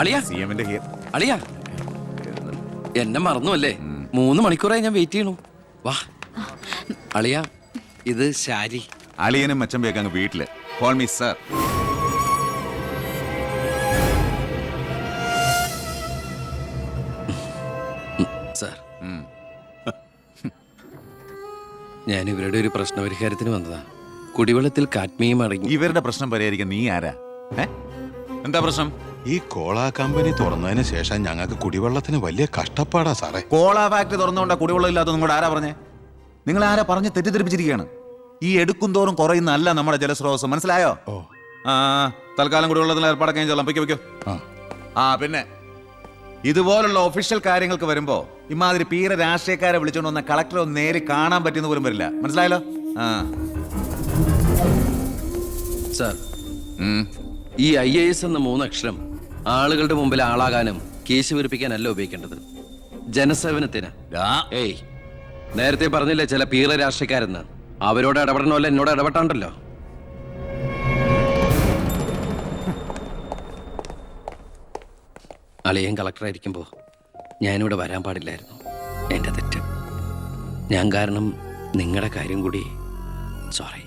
അളിയാ അളിയാ എന്നെ മറന്നു അല്ലേ? 3 മണിക്കൂറായി ഞാൻ വെയിറ്റ് ചെയ്യണു. വാ അളിയാ, ഇത് ശാരി. അളിയനും മച്ചമ്പയൊക്കെ അങ്ങ് വീട്ടില്. Call me sir. സാർ, ഞാൻ ഇവരുടെ ഒരു പ്രശ്നപരിഹാരത്തിന് വന്നതാ. കുടിവെള്ളത്തിൽ കാഡ്മിയം അടങ്ങി. ഇവരുടെ പ്രശ്നം പരിഹരിക്കാൻ നീ ആരാ? എന്താ പ്രശ്നം? ഈ കോള കമ്പനി തുറന്നതിന് ശേഷം ഞങ്ങൾക്ക് കുടിവെള്ളത്തിന് വലിയ കഷ്ടപ്പാടാ സാറേ. കോള ഫാക്ടറി തുറന്നുകൊണ്ടാ കുടിവെള്ളം ഇല്ലാത്ത നിങ്ങളോട് ആരാ പറഞ്ഞേ? നിങ്ങൾ ആരാ പറഞ്ഞ് തെറ്റിദ്ധരിപ്പിച്ചിരിക്കുകയാണ്. ഈ എടുക്കും തോറും കുറയുന്നല്ല നമ്മുടെ ജലസ്രോതസ്, മനസ്സിലായോ? ആ, തൽക്കാലം കുടിവെള്ളത്തിൽ ഏർപ്പാടൊക്കെ ചെല്ലാം. വയ്ക്കോ. പിന്നെ ഇതുപോലുള്ള ഒഫീഷ്യൽ കാര്യങ്ങൾക്ക് വരുമ്പോ ഇമാതിരി പീര രാഷ്ട്രീയക്കാരെ വിളിച്ചോണ്ട് വന്ന കളക്ടറെ ഒന്ന് നേരി കാണാൻ പറ്റുന്ന പോലും വരില്ല, മനസ്സിലായല്ലോ? സാർ, ഈ IAS എന്ന 3 അക്ഷരം ആളുകളുടെ മുമ്പിൽ ആളാകാനും കേസ് വെറുപ്പിക്കാനല്ല ഉപയോഗിക്കേണ്ടത്, ജനസേവനത്തിന്. ഏയ്, നേരത്തെ പറഞ്ഞില്ലേ ചില പീറ രാഷ്ട്രീയക്കാരെന്ന്? അവരോട് ഇടപെടണമല്ല എന്നോട് ഇടപെട്ടാണ്ടല്ലോ. അളിയൻ കളക്ടറായിരിക്കുമ്പോൾ ഞാനിവിടെ വരാൻ പാടില്ലായിരുന്നു. എൻ്റെ തെറ്റ്. ഞാൻ കാരണം നിങ്ങളുടെ കാര്യം കൂടി. സോറി.